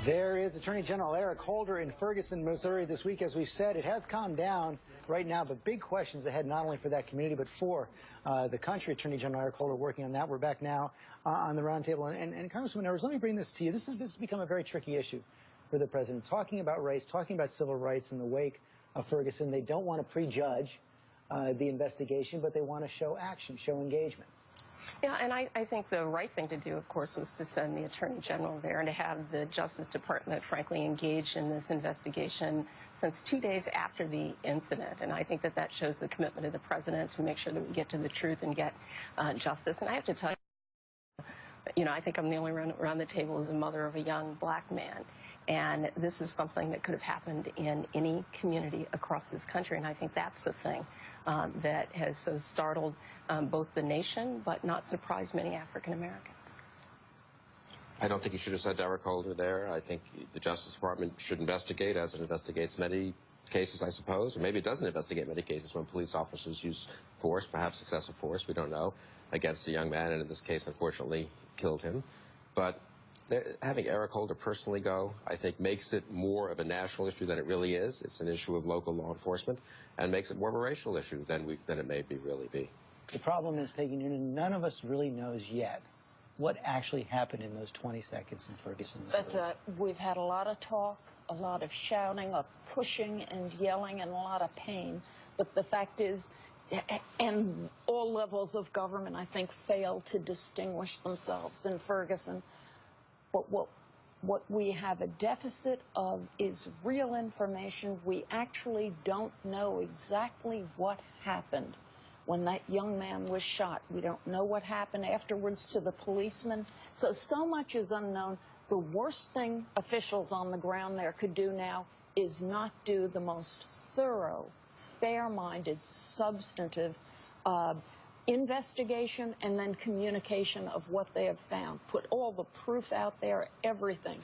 There is Attorney General Eric Holder in Ferguson, Missouri this week. As we said, it has calmed down right now, but big questions ahead not only for that community but for the country. Attorney General Eric Holder working on that. We're back now on the roundtable. And Congressman Evers, let me bring this to you. This has become a very tricky issue for the president. Talking about race, talking about civil rights in the wake of Ferguson. They don't want to prejudge the investigation, but they want to show action, show engagement. Yeah, and I think the right thing to do, of course, was to send the Attorney General there and to have the Justice Department, frankly, engaged in this investigation since 2 days after the incident. And I think that that shows the commitment of the president to make sure that we get to the truth and get justice. And I have to tell you, I think I'm the only one around the table as a mother of a young black man. And this is something that could have happened in any community across this country. And I think that's the thing that has so startled both the nation, but not surprised many African Americans. I don't think you should have sent Eric Holder there. I think the Justice Department should investigate, as it investigates many cases, I suppose. Or maybe it doesn't investigate many cases when police officers use force, perhaps excessive force, we don't know, against a young man, and in this case, unfortunately, killed him. But having Eric Holder personally go, I think, makes it more of a national issue than it really is. It's an issue of local law enforcement, and makes it more of a racial issue than it may really be. The problem is, Peggy Noonan, none of us really knows yet what actually happened in those 20 seconds in Ferguson. We've had a lot of talk, a lot of shouting, a pushing and yelling, and a lot of pain. But the fact is, and all levels of government, I think, failed to distinguish themselves in Ferguson. But what we have a deficit of is real information. We actually don't know exactly what happened when that young man was shot. We don't know what happened afterwards to the policeman. So much is unknown. The worst thing officials on the ground there could do now is not do the most thorough, fair-minded, substantive investigation and then communication of what they have found. Put all the proof out there, everything.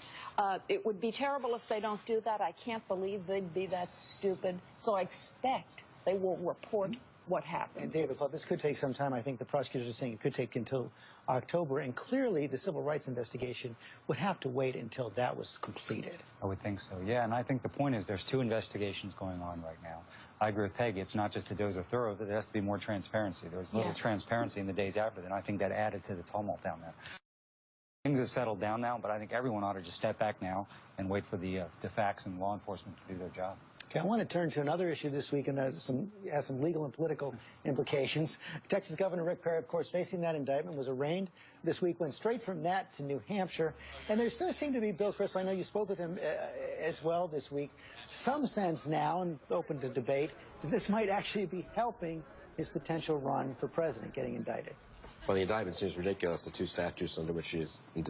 It would be terrible if they don't do that. I can't believe they'd be that stupid. So I expect they will report what happened. And David, this could take some time. I think the prosecutors are saying it could take until October, and clearly the civil rights investigation would have to wait until that was completed. I would think so, yeah, and I think the point is there's two investigations going on right now. I agree with Peggy. It's not just that those are thorough, there has to be more transparency. There was little transparency in the days after that, and I think that added to the tumult down there. Things have settled down now, but I think everyone ought to just step back now and wait for the facts and law enforcement to do their job. Okay, I want to turn to another issue this week, and has some legal and political implications. Texas Governor Rick Perry, of course, facing that indictment, was arraigned this week, went straight from that to New Hampshire. And there does seem to be, Bill Kristol, I know you spoke with him as well this week, some sense now, and open to debate, that this might actually be helping his potential run for president, getting indicted. Well, the indictment seems ridiculous. The two statutes under which he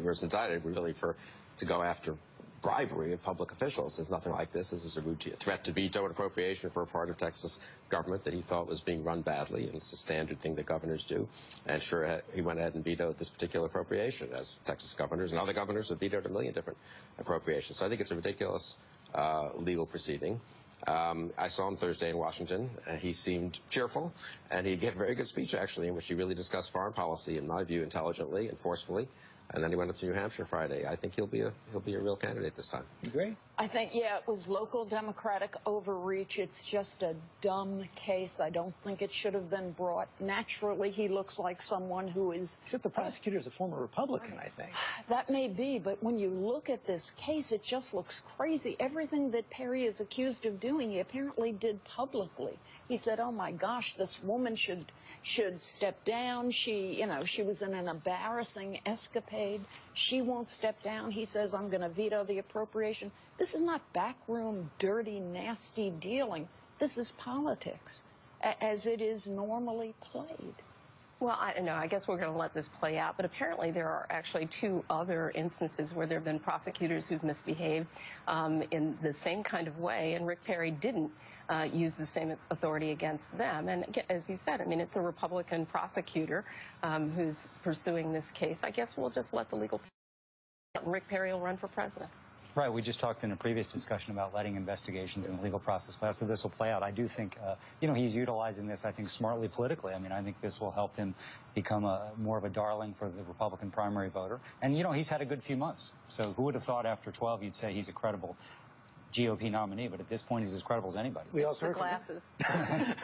was indicted were really to go after bribery of public officials. There's nothing like this. This is a routine threat to veto an appropriation for a part of Texas government that he thought was being run badly, and it's a standard thing that governors do. And sure, he went ahead and vetoed this particular appropriation, as Texas governors and other governors have vetoed a million different appropriations. So I think it's a ridiculous legal proceeding. I saw him Thursday in Washington. He seemed cheerful, and he gave a very good speech, actually, in which he really discussed foreign policy, in my view, intelligently and forcefully. And then he went up to New Hampshire Friday. I think he'll be a real candidate this time. You agree? I think, yeah, it was local Democratic overreach. It's just a dumb case. I don't think it should have been brought. Naturally, he looks like someone who is... Except the prosecutor is a former Republican, I think. That may be, but when you look at this case, it just looks crazy. Everything that Perry is accused of doing, he apparently did publicly. He said, oh my gosh, this woman should step down. She was in an embarrassing escapade. She won't step down. He says, I'm going to veto the appropriation. This is not backroom, dirty, nasty dealing. This is politics, as it is normally played. Well, I guess we're going to let this play out, but apparently there are actually two other instances where there have been prosecutors who've misbehaved in the same kind of way, and Rick Perry didn't use the same authority against them. And as he said, I mean, it's a Republican prosecutor who's pursuing this case. I guess we'll just let the legal... Rick Perry will run for president. Right. We just talked in a previous discussion about letting investigations in the legal process pass, so this will play out. I do think, he's utilizing this, I think, smartly politically. I mean, I think this will help him become more of a darling for the Republican primary voter. And, he's had a good few months. So who would have thought after 12 you'd say he's a credible GOP nominee, but at this point he's as credible as anybody. We also heard glasses.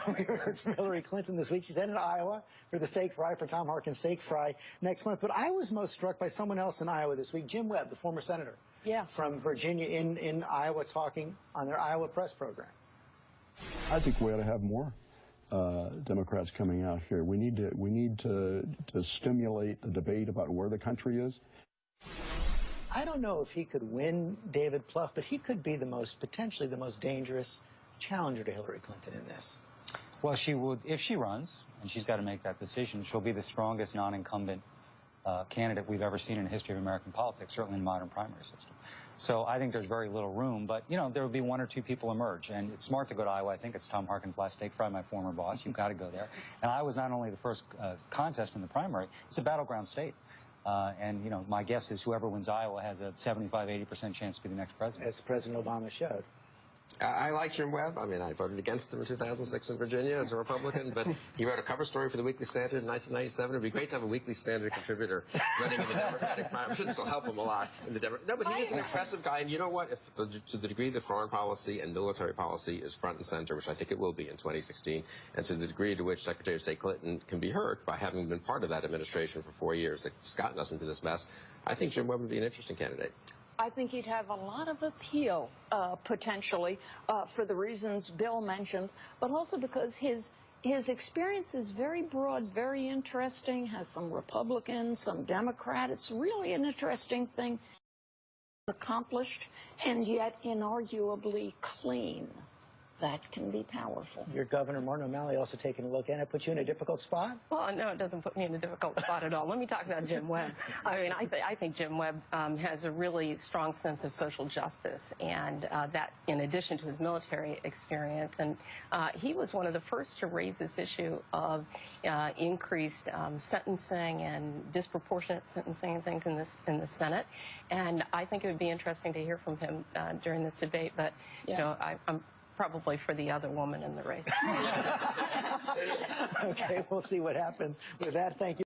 We heard from Hillary Clinton this week. She's headed to Iowa for the steak fry, for Tom Harkin's steak fry next month. But I was most struck by someone else in Iowa this week, Jim Webb, the former senator from Virginia, in Iowa, talking on their Iowa press program. I think we ought to have more Democrats coming out here. We need to stimulate the debate about where the country is. I don't know if he could win David Plouffe, but he could be potentially the most dangerous challenger to Hillary Clinton in this. Well, she would, if she runs, and she's got to make that decision, she'll be the strongest non-incumbent candidate we've ever seen in the history of American politics, certainly in the modern primary system. So I think there's very little room, but, there will be one or two people emerge. And it's smart to go to Iowa. I think it's Tom Harkin's last steak fry, my former boss. You've got to go there. And Iowa's not only the first contest in the primary, it's a battleground state. And, my guess is whoever wins Iowa has a 75–80% chance to be the next president. As President Obama showed. I like Jim Webb. I mean, I voted against him in 2006 in Virginia as a Republican, but he wrote a cover story for the Weekly Standard in 1997. It would be great to have a Weekly Standard contributor running in the Democratic primary. I should still help him a lot in the Democratic. No, but he is an impressive guy, and you know what? To the degree that foreign policy and military policy is front and center, which I think it will be in 2016, and to the degree to which Secretary of State Clinton can be hurt by having been part of that administration for 4 years that's gotten us into this mess, I think Jim Webb would be an interesting candidate. I think he'd have a lot of appeal, potentially, for the reasons Bill mentions, but also because his experience is very broad, very interesting, has some Republicans, some Democrat. It's really an interesting thing. Accomplished and yet inarguably clean. That can be powerful. Your Governor Martin O'Malley also taking a look, and it puts you in a difficult spot? Well, no, it doesn't put me in a difficult spot at all. Let me talk about Jim Webb. I mean, I think Jim Webb has a really strong sense of social justice, and that in addition to his military experience. And he was one of the first to raise this issue of increased sentencing and disproportionate sentencing and things in the Senate. And I think it would be interesting to hear from him during this debate. But, I'm probably for the other woman in the race. Okay, we'll see what happens with that. Thank you.